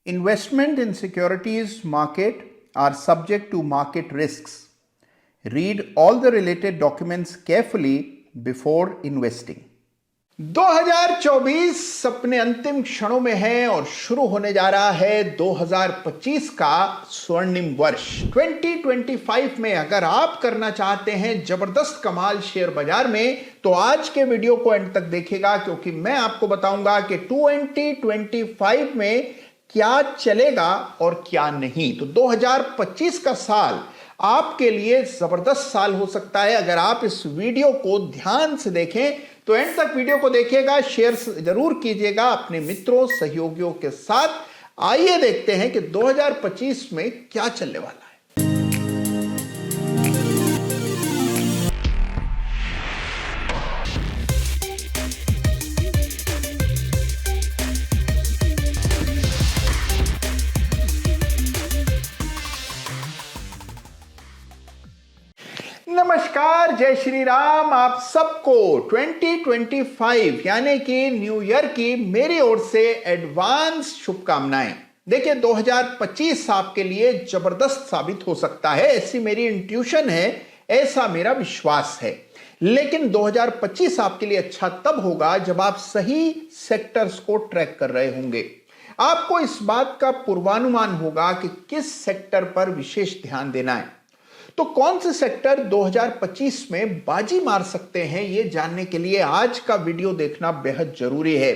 Investment in securities market are subject to market risks. Read all the related documents carefully before investing. 2024 अपने अंतिम क्षणों में है और शुरू होने जा रहा है 2025 का स्वर्णिम वर्ष। 2025 में अगर आप करना चाहते हैं जबरदस्त कमाल शेयर बाजार में तो आज के वीडियो को एंड तक देखिएगा, क्योंकि मैं आपको बताऊंगा कि 2025 में क्या चलेगा और क्या नहीं। तो 2025 का साल आपके लिए जबरदस्त साल हो सकता है अगर आप इस वीडियो को ध्यान से देखें। तो एंड तक वीडियो को देखिएगा, शेयर जरूर कीजिएगा अपने मित्रों सहयोगियों के साथ। आइए देखते हैं कि 2025 में क्या चलने वाला है। नमस्कार, जय श्री राम। आप सबको 2025 यानी कि न्यू ईयर की मेरी ओर से एडवांस शुभकामनाएं। देखिए 2025 आपके लिए जबरदस्त साबित हो सकता है, ऐसी मेरी इंट्यूशन है, ऐसा मेरा विश्वास है। लेकिन 2025 आपके लिए अच्छा तब होगा जब आप सही सेक्टर्स को ट्रैक कर रहे होंगे। आपको इस बात का पूर्वानुमान होगा कि किस सेक्टर पर विशेष ध्यान देना है। तो कौन से सेक्टर 2025 में बाजी मार सकते हैं, यह जानने के लिए आज का वीडियो देखना बेहद जरूरी है।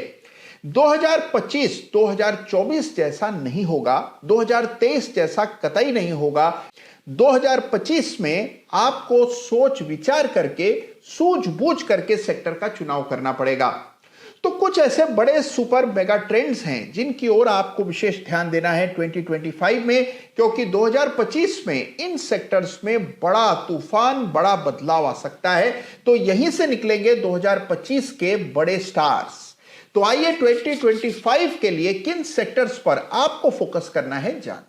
2025 2024 जैसा नहीं होगा, 2023 जैसा कतई नहीं होगा। 2025 में आपको सोच विचार करके सूझबूझ करके सेक्टर का चुनाव करना पड़ेगा। तो कुछ ऐसे बड़े सुपर मेगा ट्रेंड्स हैं जिनकी ओर आपको विशेष ध्यान देना है 2025 में, क्योंकि 2025 में इन सेक्टर्स में बड़ा तूफान, बड़ा बदलाव आ सकता है। तो यहीं से निकलेंगे 2025 के बड़े स्टार्स। तो आइए 2025 के लिए किन सेक्टर्स पर आपको फोकस करना है जानते हैं।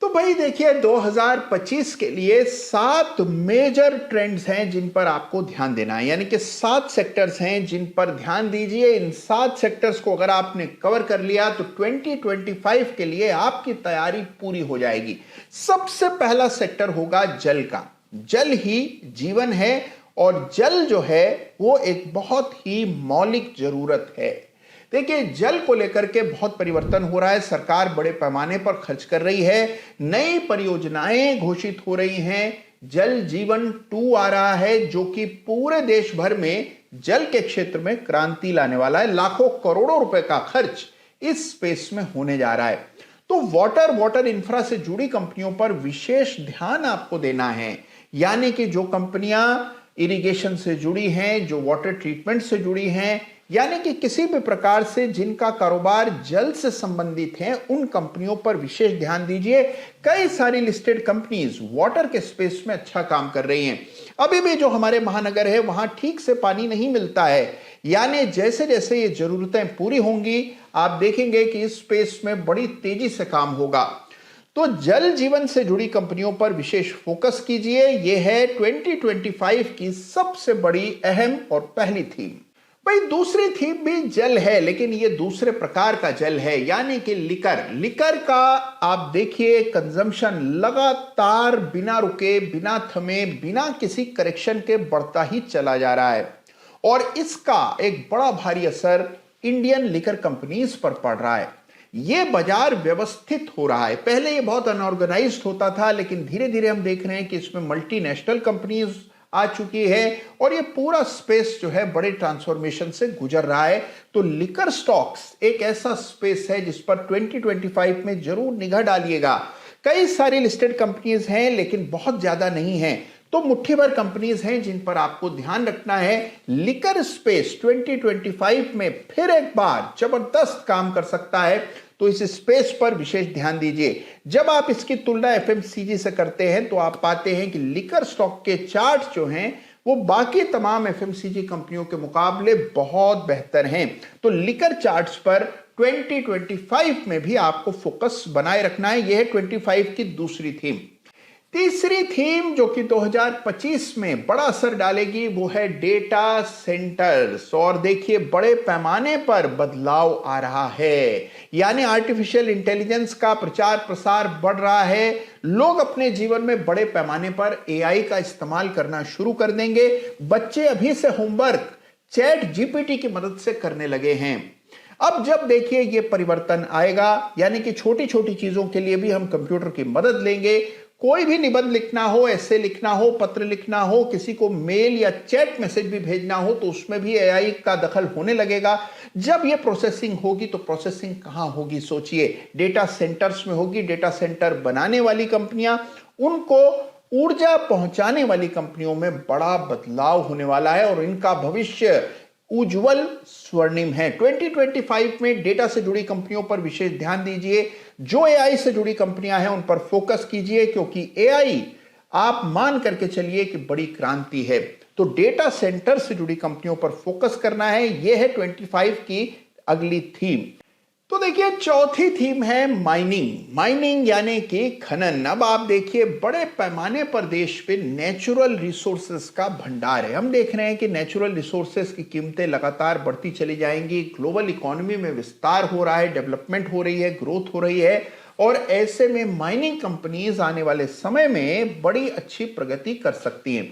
तो भाई देखिए 2025 के लिए 7 मेजर ट्रेंड्स हैं जिन पर आपको ध्यान देना है, यानी कि 7 सेक्टर्स हैं जिन पर ध्यान दीजिए। इन 7 सेक्टर्स को अगर आपने कवर कर लिया तो 2025 के लिए आपकी तैयारी पूरी हो जाएगी। सबसे पहला सेक्टर होगा जल का। जल ही जीवन है और जल जो है वो एक बहुत ही मौलिक जरूरत है। देखिए जल को लेकर के बहुत परिवर्तन हो रहा है, सरकार बड़े पैमाने पर खर्च कर रही है, नई परियोजनाएं घोषित हो रही हैं। जल जीवन 2 आ रहा है जो कि पूरे देश भर में जल के क्षेत्र में क्रांति लाने वाला है। लाखों करोड़ों रुपए का खर्च इस स्पेस में होने जा रहा है। तो वाटर इंफ्रा से जुड़ी कंपनियों पर विशेष ध्यान आपको देना है, यानी कि जो कंपनियां इरिगेशन से जुड़ी हैं, जो वाटर ट्रीटमेंट से जुड़ी हैं, यानी कि किसी भी प्रकार से जिनका कारोबार जल से संबंधित है, उन कंपनियों पर विशेष ध्यान दीजिए। कई सारी लिस्टेड कंपनीज वाटर के स्पेस में अच्छा काम कर रही हैं। अभी भी जो हमारे महानगर है वहां ठीक से पानी नहीं मिलता है, यानी जैसे जैसे ये जरूरतें पूरी होंगी आप देखेंगे कि इस स्पेस में बड़ी तेजी से काम होगा। तो जल जीवन से जुड़ी कंपनियों पर विशेष फोकस कीजिए। यह है 2025 की सबसे बड़ी, अहम और पहली थीम। भाई दूसरी थीम भी जल है, लेकिन ये दूसरे प्रकार का जल है, यानी कि लिकर का आप देखिए कंजम्पशन लगातार बिना रुके, बिना थमे, बिना किसी करेक्शन के बढ़ता ही चला जा रहा है। और इसका एक बड़ा भारी असर इंडियन लिकर कंपनीज पर पड़ रहा है। ये बाजार व्यवस्थित हो रहा है। पहले ये बहुत अनऑर्गेनाइज्ड होता था, लेकिन धीरे धीरे हम देख रहे हैं कि इसमें मल्टीनेशनल कंपनीज आ चुकी है और ये पूरा स्पेस जो है बड़े ट्रांसफॉर्मेशन से गुजर रहा है। तो लिकर स्टॉक्स एक ऐसा स्पेस है जिस पर 2025 में जरूर निगाह डालिएगा। कई सारी लिस्टेड कंपनीज हैं लेकिन बहुत ज्यादा नहीं हैं, तो मुट्ठी भर कंपनीज हैं जिन पर आपको ध्यान रखना है। लिकर स्पेस 2025 में फिर एक बार जबरदस्त काम कर सकता है, तो इस स्पेस पर विशेष ध्यान दीजिए। जब आप इसकी तुलना एफएमसीजी से करते हैं तो आप पाते हैं कि लिकर स्टॉक के चार्ट जो हैं वो बाकी तमाम एफएमसीजी कंपनियों के मुकाबले बहुत बेहतर हैं। तो लिकर चार्ट्स पर 2025 में भी आपको फोकस बनाए रखना है। यह है 25 की दूसरी थीम। तीसरी थीम जो कि 2025 में बड़ा असर डालेगी वो है डेटा सेंटर्स। और देखिए बड़े पैमाने पर बदलाव आ रहा है, यानी आर्टिफिशियल इंटेलिजेंस का प्रचार प्रसार बढ़ रहा है। लोग अपने जीवन में बड़े पैमाने पर एआई का इस्तेमाल करना शुरू कर देंगे। बच्चे अभी से होमवर्क चैट जीपीटी की मदद से करने लगे हैं। अब जब देखिए ये परिवर्तन आएगा, यानी कि छोटी छोटी चीजों के लिए भी हम कंप्यूटर की मदद लेंगे। कोई भी निबंध लिखना हो, ऐसे लिखना हो, पत्र लिखना हो, किसी को मेल या चैट मैसेज भी भेजना हो तो उसमें भी एआई का दखल होने लगेगा। जब ये प्रोसेसिंग होगी तो प्रोसेसिंग कहां होगी सोचिए, डेटा सेंटर्स में होगी। डेटा सेंटर बनाने वाली कंपनियां, उनको ऊर्जा पहुंचाने वाली कंपनियों में बड़ा बदलाव होने वाला है और इनका भविष्य उज्जवल स्वर्णिम है। 2025 में डेटा से जुड़ी कंपनियों पर विशेष ध्यान दीजिए। जो एआई से जुड़ी कंपनियां हैं उन पर फोकस कीजिए, क्योंकि एआई आप मान करके चलिए कि बड़ी क्रांति है। तो डेटा सेंटर से जुड़ी कंपनियों पर फोकस करना है, यह है 25 की अगली थीम। तो देखिए चौथी थीम है माइनिंग यानी कि खनन। अब आप देखिए बड़े पैमाने पर देश पे नेचुरल रिसोर्सेस का भंडार है। हम देख रहे हैं कि नेचुरल रिसोर्सेस की कीमतें लगातार बढ़ती चली जाएंगी। ग्लोबल इकोनॉमी में विस्तार हो रहा है, डेवलपमेंट हो रही है, ग्रोथ हो रही है और ऐसे में माइनिंग कंपनीज आने वाले समय में बड़ी अच्छी प्रगति कर सकती हैं।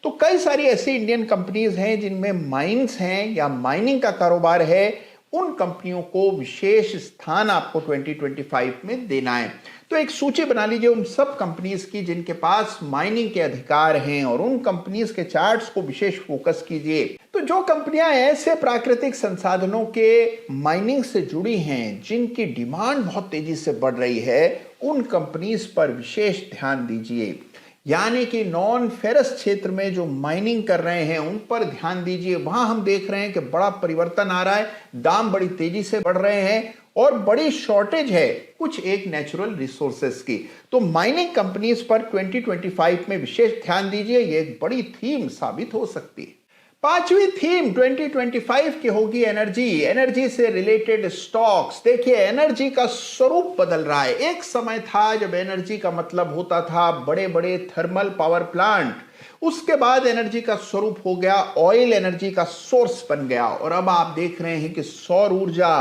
तो कई सारी ऐसी इंडियन कंपनीज हैं जिनमें माइंस हैं या माइनिंग का कारोबार है। उन कंपनियों को विशेष स्थान आपको 2025 में देना है। तो एक सूची बना लीजिए उन सब कंपनीज की जिनके पास माइनिंग के अधिकार हैं और उन कंपनीज के चार्ट्स को विशेष फोकस कीजिए। तो जो कंपनियां ऐसे प्राकृतिक संसाधनों के माइनिंग से जुड़ी हैं जिनकी डिमांड बहुत तेजी से बढ़ रही है, उन कंपनीज पर विशेष ध्यान दीजिए। यानी कि नॉन फेरस क्षेत्र में जो माइनिंग कर रहे हैं उन पर ध्यान दीजिए। वहां हम देख रहे हैं कि बड़ा परिवर्तन आ रहा है, दाम बड़ी तेजी से बढ़ रहे हैं और बड़ी शॉर्टेज है कुछ एक नेचुरल रिसोर्सेस की। तो माइनिंग कंपनीज पर 2025 में विशेष ध्यान दीजिए, ये एक बड़ी थीम साबित हो सकती है। पांचवी थीम 2025 की होगी एनर्जी से रिलेटेड स्टॉक्स। देखिए एनर्जी का स्वरूप बदल रहा है। एक समय था जब एनर्जी का मतलब होता था बड़े बड़े थर्मल पावर प्लांट, उसके बाद एनर्जी का स्वरूप हो गया ऑयल एनर्जी का सोर्स बन गया और अब आप देख रहे हैं कि सौर ऊर्जा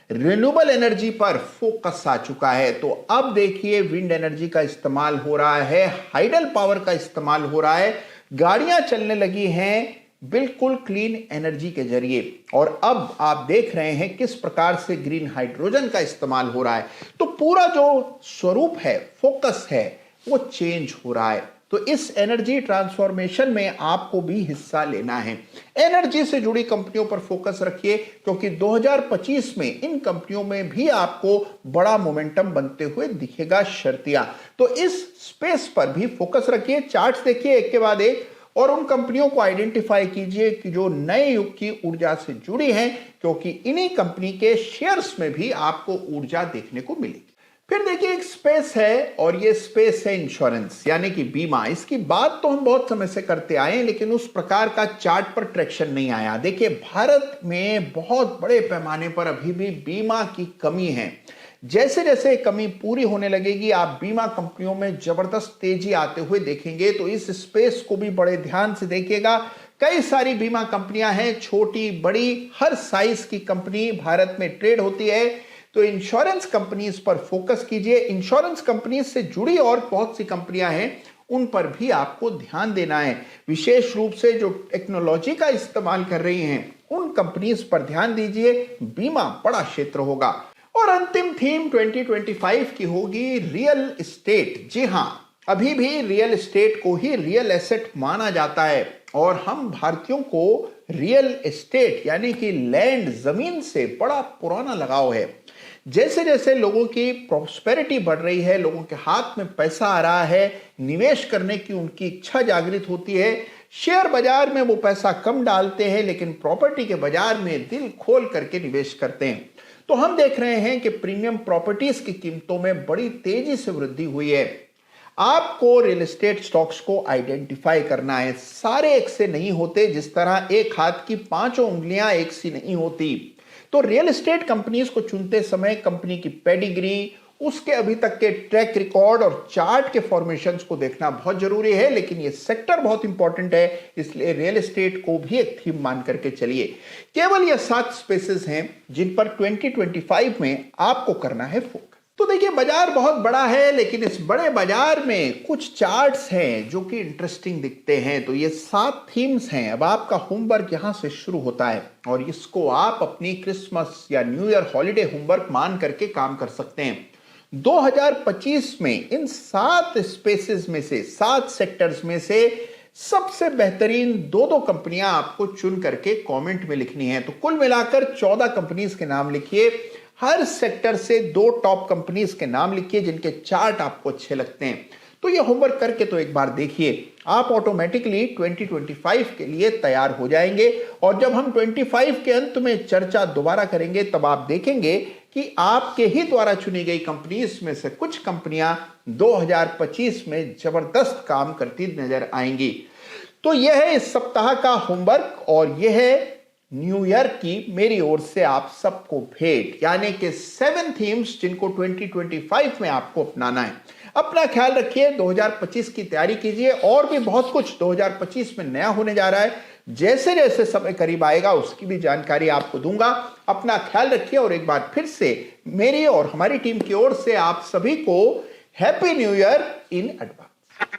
रिन्यूएबल एनर्जी पर फोकस आ चुका है। तो अब देखिए विंड एनर्जी का इस्तेमाल हो रहा है, हाइडल पावर का इस्तेमाल हो रहा है, गाड़ियां चलने लगी हैं बिल्कुल क्लीन एनर्जी के जरिए और अब आप देख रहे हैं किस प्रकार से ग्रीन हाइड्रोजन का इस्तेमाल हो रहा है। तो पूरा जो स्वरूप है, फोकस है, वो चेंज हो रहा है। तो इस एनर्जी ट्रांसफॉर्मेशन में आपको भी हिस्सा लेना है। एनर्जी से जुड़ी कंपनियों पर फोकस रखिए क्योंकि 2025 में इन कंपनियों में भी आपको बड़ा मोमेंटम बनते हुए दिखेगा शर्तिया। तो इस स्पेस पर भी फोकस रखिए। चार्ट्स देखिए एक के बाद एक और उन कंपनियों को आइडेंटिफाई कीजिए कि जो नए युग की ऊर्जा से जुड़ी हैं, क्योंकि इन्हीं कंपनी के शेयर्स में भी आपको ऊर्जा देखने को मिलेगी। फिर देखिए एक स्पेस है और ये स्पेस है इंश्योरेंस यानी कि बीमा। इसकी बात तो हम बहुत समय से करते आए हैं लेकिन उस प्रकार का चार्ट पर ट्रैक्शन नहीं आया। देखिए भारत में बहुत बड़े पैमाने पर अभी भी बीमा की कमी है। जैसे जैसे कमी पूरी होने लगेगी आप बीमा कंपनियों में जबरदस्त तेजी आते हुए देखेंगे। तो इस स्पेस को भी बड़े ध्यान से देखिएगा। कई सारी बीमा कंपनियां हैं, छोटी बड़ी हर साइज की कंपनी भारत में ट्रेड होती है। तो इंश्योरेंस कंपनीज पर फोकस कीजिए। इंश्योरेंस कंपनीज से जुड़ी और बहुत सी कंपनियां हैं, उन पर भी आपको ध्यान देना है। विशेष रूप से जो टेक्नोलॉजी का इस्तेमाल कर रही हैं उन कंपनीज पर ध्यान दीजिए। बीमा बड़ा क्षेत्र होगा। और अंतिम थीम 2025 की होगी रियल एस्टेट। जी हां, अभी भी रियल एस्टेट को ही रियल एसेट माना जाता है और हम भारतीयों को रियल एस्टेट यानी कि लैंड, जमीन से बड़ा पुराना लगाव है। जैसे जैसे लोगों की प्रॉस्पेरिटी बढ़ रही है, लोगों के हाथ में पैसा आ रहा है, निवेश करने की उनकी इच्छा जागृत होती है। शेयर बाजार में वो पैसा कम डालते हैं लेकिन प्रॉपर्टी के बाजार में दिल खोल करके निवेश करते हैं। तो हम देख रहे हैं कि प्रीमियम प्रॉपर्टीज की कीमतों में बड़ी तेजी से वृद्धि हुई है। आपको रियल एस्टेट स्टॉक्स को आइडेंटिफाई करना है। सारे एक से नहीं होते, जिस तरह एक हाथ की पांचों उंगलियां एक सी नहीं होती। तो रियल एस्टेट कंपनीज को चुनते समय कंपनी की पेडिग्री, उसके अभी तक के ट्रैक रिकॉर्ड और चार्ट के फॉर्मेशंस को देखना बहुत जरूरी है, लेकिन ये सेक्टर बहुत इंपॉर्टेंट है, इसलिए रियल एस्टेट को भी एक थीम मान करके चलिए। केवल ये 7 स्पेसेस हैं जिन पर 2025 में आपको करना है फोकस। तो देखिए, बाजार बहुत बड़ा है, लेकिन इस बड़े बाजार में कुछ चार्ट्स हैं जो कि इंटरेस्टिंग दिखते हैं। तो ये 7 थीम्स हैं। अब आपका होमवर्क यहां से शुरू होता है और इसको आप अपनी क्रिसमस या न्यू ईयर हॉलिडे होमवर्क मान करके काम कर सकते हैं। 2025 में इन 7 स्पेसेस में से, 7 सेक्टर्स में से सबसे बेहतरीन 2-2 कंपनियां आपको चुन करके कमेंट में लिखनी है। तो कुल मिलाकर 14 कंपनीज के नाम लिखिए। हर सेक्टर से 2 टॉप कंपनीज के नाम लिखिए जिनके चार्ट आपको अच्छे लगते हैं। तो ये होमवर्क करके तो एक बार देखिए, आप ऑटोमेटिकली 2025 के लिए तैयार हो जाएंगे। और जब हम 25 के अंत में चर्चा दोबारा करेंगे, तब आप देखेंगे कि आपके ही द्वारा चुनी गई कंपनीज में से कुछ कंपनियां 2025 में जबरदस्त काम करती नजर आएंगी। तो यह है इस सप्ताह का होमवर्क और यह है न्यू ईयर की मेरी ओर से आप सबको भेंट, यानी कि 7 थीम्स जिनको 2025 में आपको अपनाना है। अपना ख्याल रखिए, 2025 की तैयारी कीजिए। और भी बहुत कुछ 2025 में नया होने जा रहा है। जैसे जैसे समय करीब आएगा उसकी भी जानकारी आपको दूंगा। अपना ख्याल रखिए और एक बार फिर से मेरी और हमारी टीम की ओर से आप सभी को happy new year in advance.